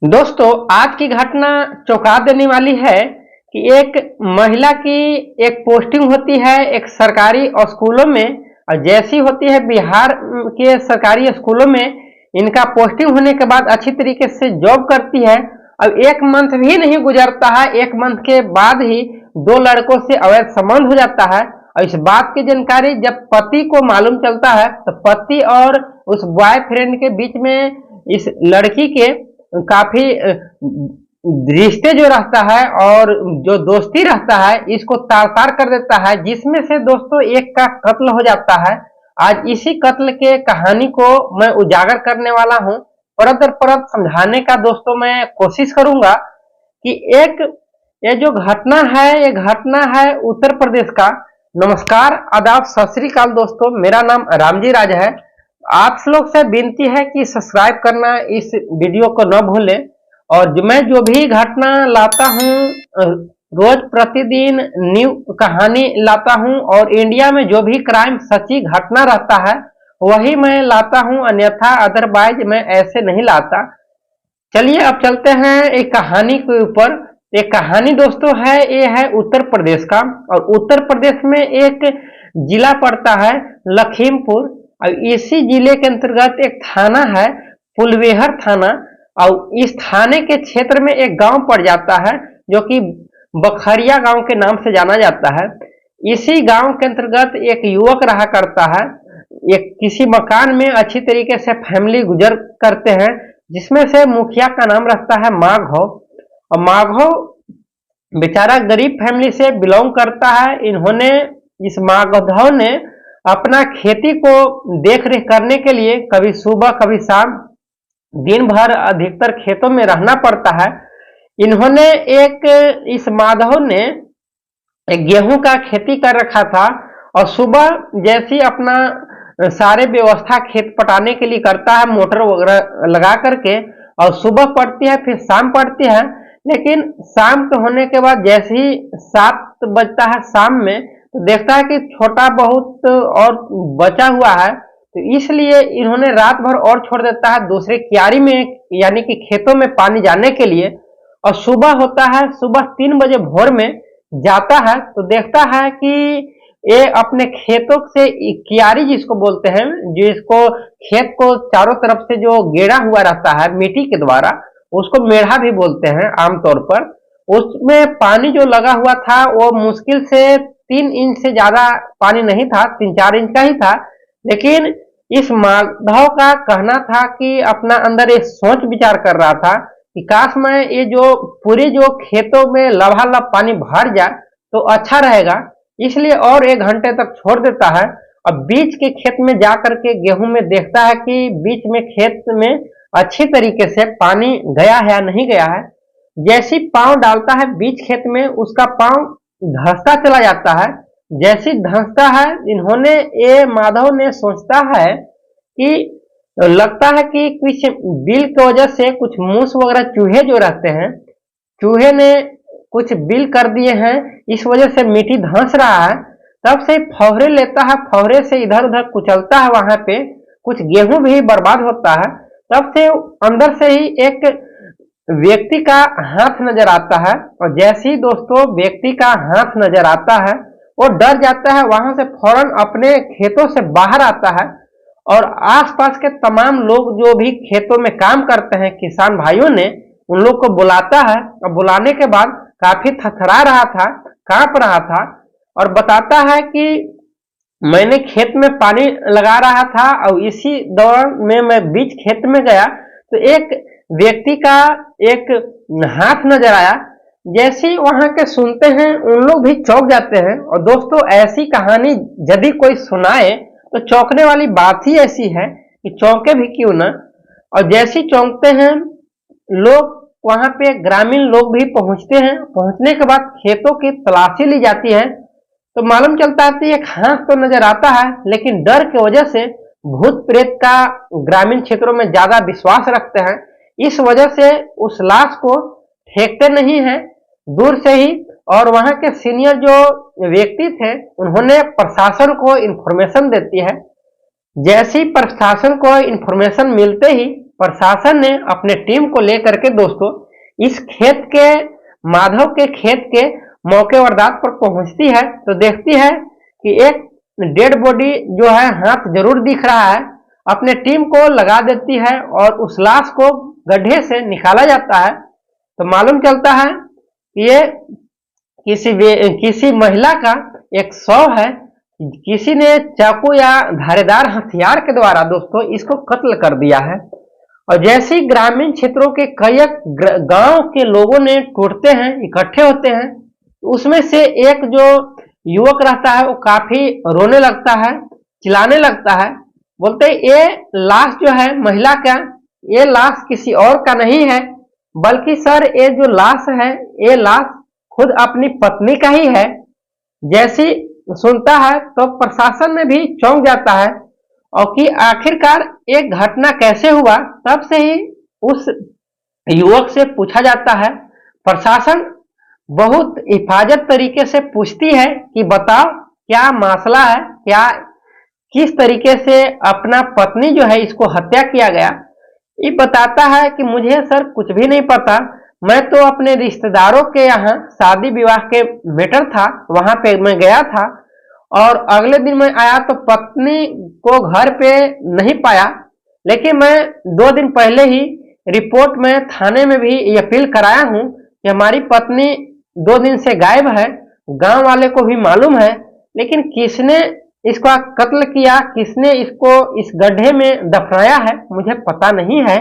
दोस्तों, आज की घटना चौंका देने वाली है कि एक महिला की एक पोस्टिंग होती है एक सरकारी स्कूलों में। और जैसी होती है बिहार के सरकारी स्कूलों में, इनका पोस्टिंग होने के बाद अच्छी तरीके से जॉब करती है। अब एक मंथ भी नहीं गुजरता है, एक मंथ के बाद ही दो लड़कों से अवैध संबंध हो जाता है। और इस बात की जानकारी जब पति को मालूम चलता है तो पति और उस बॉयफ्रेंड के बीच में इस लड़की के काफी रिश्ते जो रहता है और जो दोस्ती रहता है इसको तार तार कर देता है, जिसमें से दोस्तों एक का कत्ल हो जाता है। आज इसी कत्ल के कहानी को मैं उजागर करने वाला हूं, परत दर परत समझाने का दोस्तों मैं कोशिश करूंगा कि एक ये जो घटना है ये घटना है उत्तर प्रदेश का। नमस्कार, आदाब, सत श्री अकाल दोस्तों, मेरा नाम रामजी राज है। आप लोग से विनती है कि सब्सक्राइब करना इस वीडियो को न भूलें। और मैं जो भी घटना लाता हूँ रोज प्रतिदिन न्यू कहानी लाता हूँ, और इंडिया में जो भी क्राइम सच्ची घटना रहता है वही मैं लाता हूँ, अन्यथा अदरवाइज मैं ऐसे नहीं लाता। चलिए अब चलते हैं एक कहानी के ऊपर। एक कहानी दोस्तों है, ये है उत्तर प्रदेश का, और उत्तर प्रदेश में एक जिला पड़ता है लखीमपुर। और इसी जिले के अंतर्गत एक थाना है फुलवेहर थाना, और इस थाने के क्षेत्र में एक गांव पड़ जाता है जो कि बखरिया गांव के नाम से जाना जाता है। इसी गांव के अंतर्गत एक युवक रहा करता है। एक किसी मकान में अच्छी तरीके से फैमिली गुजर करते हैं, जिसमें से मुखिया का नाम रहता है माघव। और माघव बेचारा गरीब फैमिली से बिलोंग करता है। इन्होंने इस माघव ने अपना खेती को देख रेख करने के लिए कभी सुबह कभी शाम दिन भर अधिकतर खेतों में रहना पड़ता है। इन्होंने इस माधव ने एक गेहूं का खेती कर रखा था, और सुबह जैसी अपना सारे व्यवस्था खेत पटाने के लिए करता है मोटर वगैरह लगा करके, और सुबह पड़ती है फिर शाम पड़ती है। लेकिन शाम के होने के बाद जैसे ही 7 बजता है शाम में, तो देखता है कि छोटा बहुत और बचा हुआ है, तो इसलिए इन्होंने रात भर और छोड़ देता है दूसरे क्यारी में, यानी कि खेतों में पानी जाने के लिए। और सुबह होता है, सुबह 3 बजे भोर में जाता है तो देखता है कि ये अपने खेतों से क्यारी जिसको बोलते हैं, जिसको खेत को चारों तरफ से जो घेरा हुआ रहता है मिट्टी के द्वारा, उसको मेढ़ा भी बोलते हैं आमतौर पर। उसमें पानी जो लगा हुआ था वो मुश्किल से 3 इंच से ज्यादा पानी नहीं था, 3-4 इंच का ही था। लेकिन इस माधव का कहना था कि अपना अंदर एक सोच विचार कर रहा था कि काश मैं ये जो पूरे जो खेतों में लबालब पानी भर जाए तो अच्छा रहेगा, इसलिए और 1 घंटे तक छोड़ देता है। अब बीच के खेत में जाकर के गेहूं में देखता है कि बीच में खेत में अच्छी तरीके से पानी गया है या नहीं गया है। जैसी पांव डालता है बीच खेत में, उसका पांव धंसता चला जाता है। जैसी धंसता है, ये माधव ने सोचता है कि लगता है कि कुछ बिल की वजह से कुछ मूस वगैरह चूहे जो रहते हैं, चूहे ने कुछ बिल कर दिए हैं, इस वजह से मिट्टी धंस रहा है। तब से फौहरे लेता है, फौहरे से इधर उधर कुचलता है, वहां पे कुछ गेहूं भी बर्बाद होता है। तब से अंदर से ही एक व्यक्ति का हाथ नजर आता है, और जैसे ही दोस्तों व्यक्ति का हाथ नजर आता है वो डर जाता है, वहां से फौरन अपने खेतों से बाहर आता है। और आसपास के तमाम लोग जो भी खेतों में काम करते हैं किसान भाइयों ने, उन लोग को बुलाता है, और बुलाने के बाद काफी थरथरा रहा था, कांप रहा था, और बताता है कि मैंने खेत में पानी लगा रहा था, और इसी दौरान में मैं बीच खेत में गया तो एक व्यक्ति का एक हाथ नजर आया। जैसे वहां के सुनते हैं उन लोग भी चौंक जाते हैं। और दोस्तों, ऐसी कहानी यदि कोई सुनाए तो चौंकने वाली बात ही ऐसी है कि चौंके भी क्यों ना। और जैसे चौंकते हैं लोग, वहां पे ग्रामीण लोग भी पहुंचते हैं। पहुंचने के बाद खेतों की तलाशी ली जाती है, तो मालूम चलता है कि एक हाथ तो नजर आता है, लेकिन डर की वजह से भूत प्रेत का ग्रामीण क्षेत्रों में ज्यादा विश्वास रखते हैं। इस वजह से उस लाश को फेंकते नहीं है, दूर से ही। और वहां के सीनियर जो व्यक्ति थे उन्होंने प्रशासन को इंफॉर्मेशन देती है। जैसी प्रशासन को इंफॉर्मेशन मिलते ही प्रशासन ने अपने टीम को लेकर के दोस्तों इस खेत के माधव के खेत के मौके वारदात पर पहुंचती है तो देखती है कि एक डेड बॉडी जो है हाथ जरूर दिख रहा है। अपने टीम को लगा देती है और उस लाश को गड्ढे से निकाला जाता है तो मालूम चलता है कि ये किसी महिला का एक शव है। किसी ने चाकू या धारेदार हथियार के द्वारा दोस्तों इसको कत्ल कर दिया है। और जैसे ही ग्रामीण क्षेत्रों के कई गांव के लोगों ने टूटते हैं, इकट्ठे होते हैं, उसमें से एक जो युवक रहता है वो काफी रोने लगता है, चिल्लाने लगता है, बोलते ये लाश जो है महिला का, ये लाश किसी और का नहीं है बल्कि सर ये जो लाश है ये लाश खुद अपनी पत्नी का ही है। जैसी सुनता है तो प्रशासन में भी चौंक जाता है और कि आखिरकार एक घटना कैसे हुआ। तब से ही उस युवक से पूछा जाता है। प्रशासन बहुत हिफाजत तरीके से पूछती है कि बताओ क्या मसला है, क्या किस तरीके से अपना पत्नी जो है इसको हत्या किया गया। ये बताता है कि मुझे सर कुछ भी नहीं पता, मैं तो अपने रिश्तेदारों के यहाँ शादी विवाह के मैटर था वहां पे मैं गया था और अगले दिन मैं आया तो पत्नी को घर पे नहीं पाया, लेकिन मैं 2 दिन पहले ही रिपोर्ट में थाने में भी ये अपील कराया हूँ कि हमारी पत्नी 2 दिन से गायब है। गांव वाले को भी मालूम है, लेकिन किसने इसका कत्ल किया, किसने इसको इस गड्ढे में दफनाया है मुझे पता नहीं है।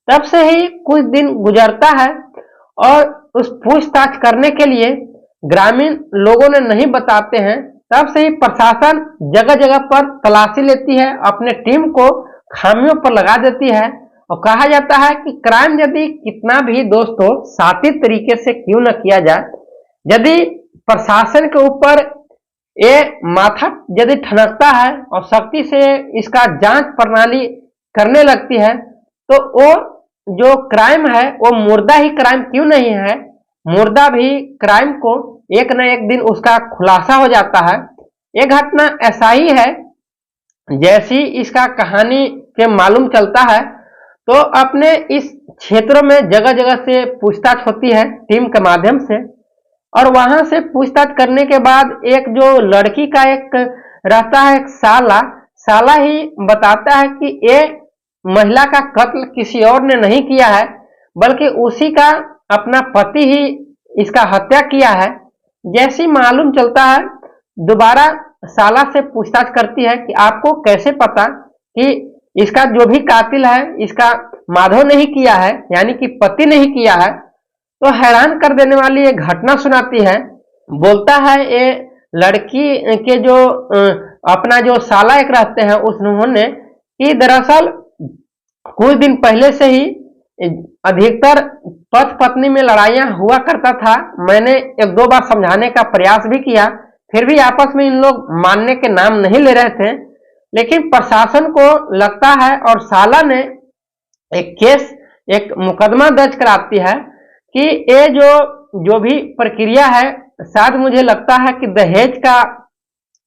तब से ही कुछ दिन गुजरता है और उस पूछताछ करने के लिए ग्रामीण लोगों ने नहीं बताते हैं। तब से ही प्रशासन जगह जगह पर तलाशी लेती है, अपने टीम को खामियों पर लगा देती है और कहा जाता है कि क्राइम यदि कितना भी दोस्तों शातिर तरीके से क्यों न किया जाए, यदि प्रशासन के ऊपर ये माथा यदि ठनकता है और सख्ती से इसका जांच प्रणाली करने लगती है तो वो जो क्राइम है वो मुर्दा ही क्राइम क्यों नहीं है, मुर्दा भी क्राइम को एक न एक दिन उसका खुलासा हो जाता है। ये घटना ऐसा ही है। जैसी इसका कहानी के मालूम चलता है तो अपने इस क्षेत्रों में जगह जगह से पूछताछ होती है टीम के माध्यम से और वहां से पूछताछ करने के बाद एक जो लड़की का एक रहता है एक साला ही बताता है कि ये महिला का कत्ल किसी और ने नहीं किया है बल्कि उसी का अपना पति ही इसका हत्या किया है। जैसी मालूम चलता है दोबारा साला से पूछताछ करती है कि आपको कैसे पता कि इसका जो भी कातिल है इसका माधव नहीं किया है, यानी कि पति नहीं किया है। तो हैरान कर देने वाली ये घटना सुनाती है। बोलता है ये लड़की के जो अपना जो साला एक रहते हैं उन्होंने कि दरअसल कुछ दिन पहले से ही अधिकतर पति पत्नी में लड़ाइयां हुआ करता था। मैंने 1-2 बार समझाने का प्रयास भी किया, फिर भी आपस में इन लोग मानने के नाम नहीं ले रहे थे। लेकिन प्रशासन को लगता है और साला ने एक मुकदमा दर्ज कराती है कि ये जो भी प्रक्रिया है, शायद मुझे लगता है कि दहेज का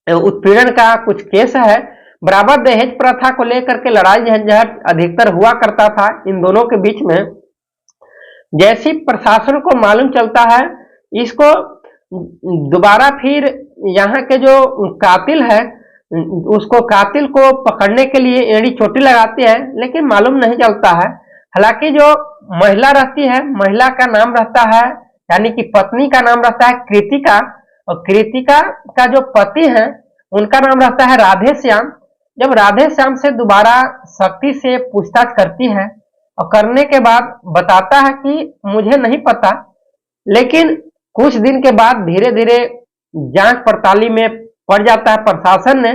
उत्पीड़न का कुछ केस है। बराबर दहेज प्रथा को लेकर के लड़ाई झंझट अधिकतर हुआ करता था इन दोनों के बीच में। जैसी प्रशासन को मालूम चलता है इसको दोबारा फिर यहाँ के जो कातिल है उसको कातिल को पकड़ने के लिए एड़ी चोटी लगाती है, लेकिन मालूम नहीं चलता है। हालांकि जो महिला रहती है, महिला का नाम रहता है यानी कि पत्नी का नाम रहता है कृतिका और कृतिका का जो पति है उनका नाम रहता है राधे श्याम। जब राधे श्याम से दोबारा सख्ती से पूछताछ करती है और करने के बाद बताता है कि मुझे नहीं पता, लेकिन कुछ दिन के बाद धीरे धीरे जांच पड़ताली में पड़ जाता है प्रशासन ने।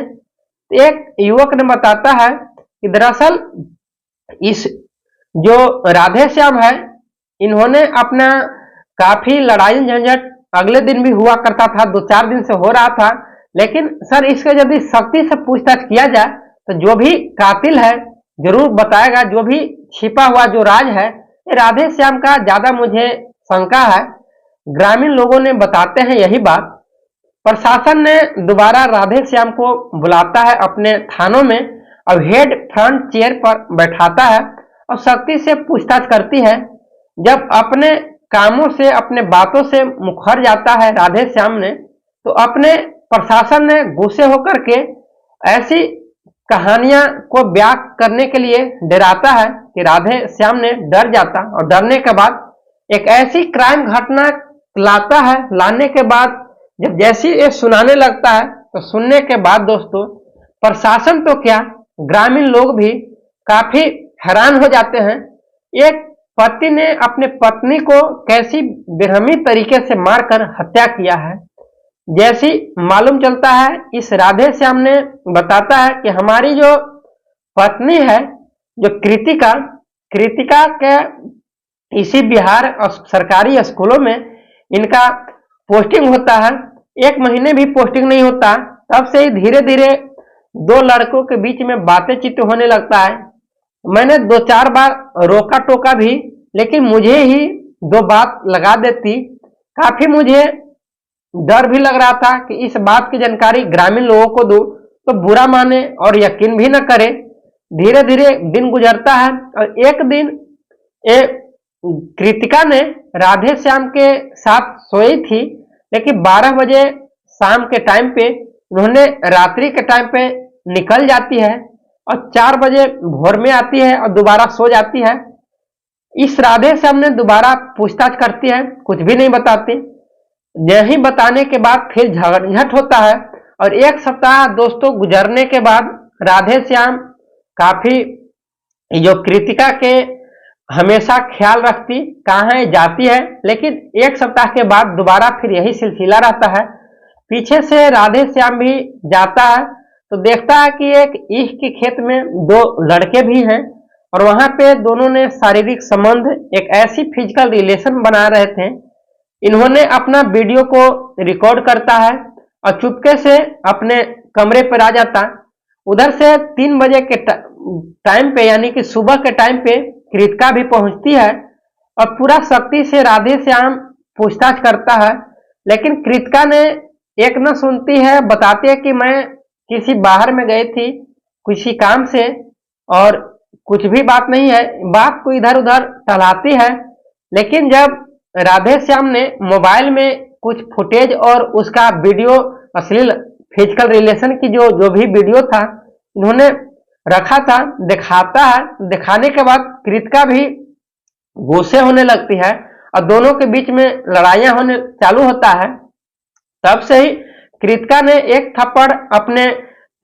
एक युवक ने बताता है कि दरअसल इस जो राधे श्याम है इन्होंने अपना काफी लड़ाई झंझट अगले दिन भी हुआ करता था, 2-4 दिन से हो रहा था। लेकिन सर इसके यदि सख्ती से पूछताछ किया जाए तो जो भी कातिल है जरूर बताएगा, जो भी छिपा हुआ जो राज है ये राधे श्याम का ज्यादा मुझे शंका है। ग्रामीण लोगों ने बताते हैं यही बात। प्रशासन ने दोबारा राधे श्याम को बुलाता है अपने थानों में और हेड फ्रंट चेयर पर बैठाता है और सख्ती से पूछताछ करती है। जब अपने कामों से, अपने बातों से मुखर जाता है राधे श्याम ने, तो अपने प्रशासन ने गुस्से होकर के ऐसी कहानियां को बयां करने के लिए डराता है कि राधे श्याम ने डर जाता, और डरने के बाद एक ऐसी क्राइम घटना लाता है। लाने के बाद जब जैसी ये सुनाने लगता है, तो सुनने के बाद दोस्तों प्रशासन तो क्या, ग्रामीण लोग भी काफी हैरान हो जाते हैं। एक पति ने अपने पत्नी को कैसी बेरहमी तरीके से मारकर हत्या किया है। जैसी मालूम चलता है, इस राधे श्याम ने बताता है कि हमारी जो पत्नी है, जो कृतिका के इसी बिहार सरकारी स्कूलों में इनका पोस्टिंग होता है। 1 महीने भी पोस्टिंग नहीं होता, तब से ही धीरे धीरे 2 लड़कों के बीच में बातें चित होने लगता है। मैंने 2-4 बार रोका टोका भी, लेकिन मुझे ही 2 बात लगा देती। काफी मुझे डर भी लग रहा था कि इस बात की जानकारी ग्रामीण लोगों को दूं तो बुरा माने और यकीन भी न करे। धीरे धीरे दिन गुजरता है, और एक दिन कृतिका ने राधे श्याम के साथ सोई थी, लेकिन 12 बजे शाम के टाइम पे उन्होंने रात्रि के टाइम पे निकल जाती है, और 4 बजे भोर में आती है और दोबारा सो जाती है। इस राधे श्याम ने दोबारा पूछताछ करती है, कुछ भी नहीं बताती। नहीं बताने के बाद फिर झगड़झट होता है, और 1 सप्ताह दोस्तों गुजरने के बाद राधे श्याम काफी जो कृतिका के हमेशा ख्याल रखती, कहाँ जाती है, लेकिन 1 सप्ताह के बाद दोबारा फिर यही सिलसिला रहता है। पीछे से राधे श्याम भी जाता है, तो देखता है कि एक ईख के खेत में 2 लड़के भी हैं, और वहां पे दोनों ने शारीरिक संबंध, एक ऐसी फिजिकल रिलेशन बना रहे थे। इन्होंने अपना वीडियो को रिकॉर्ड करता है और चुपके से अपने कमरे पर आ जाता। उधर से 3 बजे के टाइम पे, यानी कि सुबह के टाइम पे कृतिका भी पहुंचती है, और पूरा सख्ती से राधे श्याम पूछताछ करता है। लेकिन कृतिका ने एक न सुनती है, बताती है कि मैं किसी बाहर में गई थी किसी काम से, और कुछ भी बात नहीं है। बात को इधर उधर टहलाती है। लेकिन जब राधे श्याम ने मोबाइल में कुछ फुटेज और उसका वीडियो, अश्लील फिजिकल रिलेशन की जो भी वीडियो था इन्होंने रखा था, दिखाता है। दिखाने के बाद कृतिका भी गुस्से होने लगती है, और दोनों के बीच में लड़ाइयां होने चालू होता है। तब से ही कृतिका ने एक थप्पड़ अपने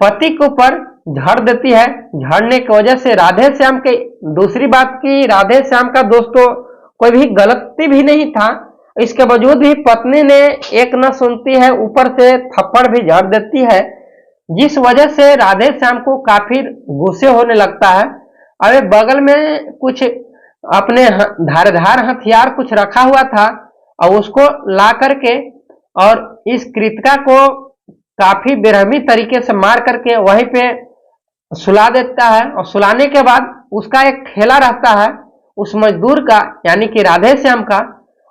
पति के ऊपर झड़ देती है। झड़ने की वजह से राधे श्याम के, दूसरी बात की राधे श्याम का दोस्तों कोई भी गलती भी नहीं था, इसके बावजूद भी पत्नी ने एक न सुनती है, ऊपर से थप्पड़ भी झड़ देती है, जिस वजह से राधे श्याम को काफी गुस्से होने लगता है। अरे बगल में कुछ अपने धारदार हथियार कुछ रखा हुआ था, और उसको ला करके और इस कृतिका को काफी बेरहमी तरीके से मार करके वहीं पे सुला देता है। और सुलाने के बाद उसका एक ठेला रहता है उस मजदूर का, यानी कि राधे श्याम का,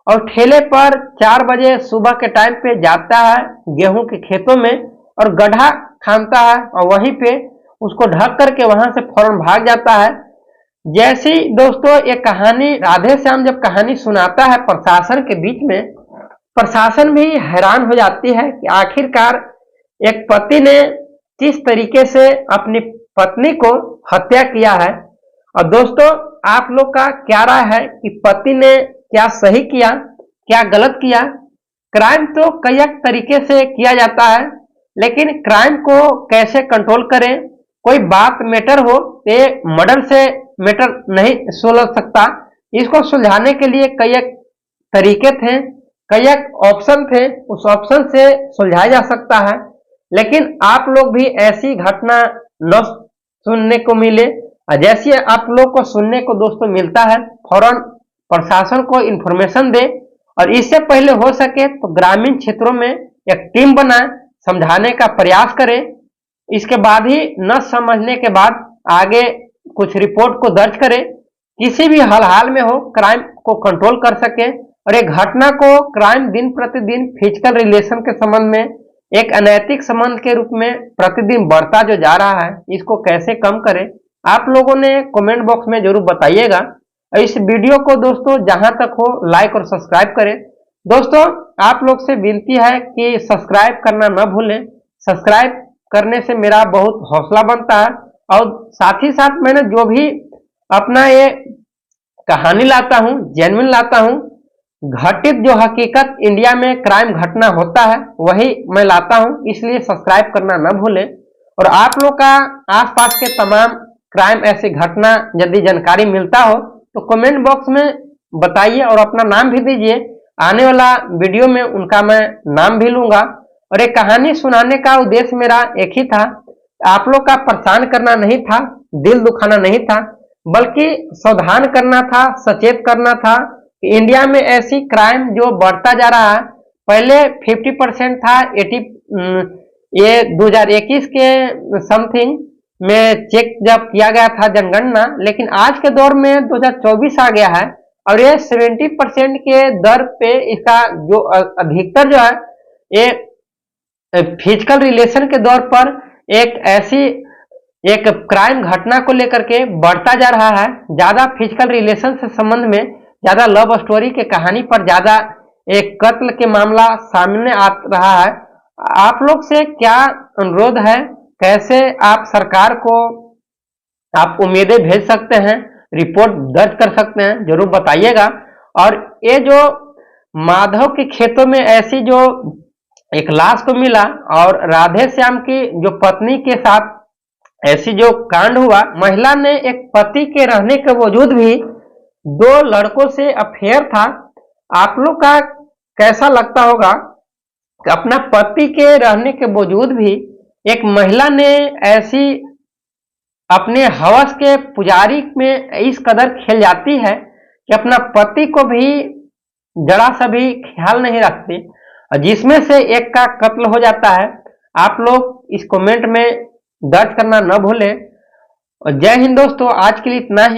और ठेले पर 4 बजे सुबह के टाइम पे जाता है गेहूं के खेतों में, और गड्ढा खानता है, और वहीं पे उसको ढक करके वहां से फौरन भाग जाता है। जैसी दोस्तों एक कहानी राधे श्याम जब कहानी सुनाता है प्रशासन के बीच में, प्रशासन भी हैरान हो जाती है कि आखिरकार एक पति ने किस तरीके से अपनी पत्नी को हत्या किया है। और दोस्तों आप लोग का क्या राय है कि पति ने क्या सही किया, क्या गलत किया? क्राइम तो कई तरीके से किया जाता है, लेकिन क्राइम को कैसे कंट्रोल करें? कोई बात मैटर हो तो मर्डर से मैटर नहीं सुलझ सकता। इसको सुलझाने के लिए कई तरीके थे, कई ऑप्शन थे, उस ऑप्शन से सुलझाया जा सकता है। लेकिन आप लोग भी ऐसी घटना न सुनने को मिले, जैसे आप लोग को सुनने को दोस्तों मिलता है फौरन प्रशासन को इन्फॉर्मेशन दे, और इससे पहले हो सके तो ग्रामीण क्षेत्रों में एक टीम बनाए, समझाने का प्रयास करें। इसके बाद ही न समझने के बाद आगे कुछ रिपोर्ट को दर्ज करें। किसी भी हाल में हो क्राइम को कंट्रोल कर सके, और एक घटना को क्राइम दिन प्रतिदिन फिजिकल रिलेशन के संबंध में एक अनैतिक संबंध के रूप में प्रतिदिन बढ़ता जो जा रहा है, इसको कैसे कम करें, आप लोगों ने कमेंट बॉक्स में जरूर बताइएगा। इस वीडियो को दोस्तों जहां तक हो लाइक और सब्सक्राइब करें। दोस्तों आप लोग से विनती है कि सब्सक्राइब करना न भूलें। सब्सक्राइब करने से मेरा बहुत हौसला बनता है और साथ ही साथ मैंने जो भी अपना ये कहानी लाता हूँ, जेन्युइन लाता हूँ, घटित जो हकीकत इंडिया में क्राइम घटना होता है वही मैं लाता हूँ, इसलिए सब्सक्राइब करना न भूलें। और आप लोग का आसपास के तमाम क्राइम ऐसी घटना यदि जानकारी मिलता हो तो कमेंट बॉक्स में बताइए और अपना नाम भी दीजिए। आने वाला वीडियो में उनका मैं नाम भी लूंगा। और एक कहानी सुनाने का उद्देश्य मेरा एक ही था, आप लोग का परेशान करना नहीं था, दिल दुखाना नहीं था, बल्कि सावधान करना था, सचेत करना था कि इंडिया में ऐसी क्राइम जो बढ़ता जा रहा है। पहले 50% था, 80 ये 2021 के समथिंग में चेक जब किया गया था जनगणना, लेकिन आज के दौर में 2024 आ गया है और ये 70% के दर पे इसका जो अधिकतर जो है ये फिजिकल रिलेशन के दौर पर एक ऐसी एक क्राइम घटना को लेकर के बढ़ता जा रहा है। ज्यादा फिजिकल रिलेशन से संबंध में, ज्यादा लव स्टोरी के कहानी पर ज्यादा एक कत्ल के मामला सामने आ रहा है। आप लोग से क्या अनुरोध है, कैसे आप सरकार को आप उम्मीदें भेज सकते हैं, रिपोर्ट दर्ज कर सकते हैं, जरूर बताइएगा। और ये जो माधव के खेतों में ऐसी जो एक लाश को मिला और राधे श्याम की जो पत्नी के साथ ऐसी जो कांड हुआ, महिला ने एक पति के रहने के बावजूद भी 2 लड़कों से अफेयर था। आप लोग का कैसा लगता होगा कि अपना पति के रहने के बावजूद भी एक महिला ने ऐसी अपने हवस के पुजारी में इस कदर खेल जाती है कि अपना पति को भी जरा सा भी ख्याल नहीं रखती, जिसमें से एक का कत्ल हो जाता है। आप लोग इस कमेंट में दर्ज करना न भूलें। जय हिंद दोस्तों, आज के लिए इतना ही।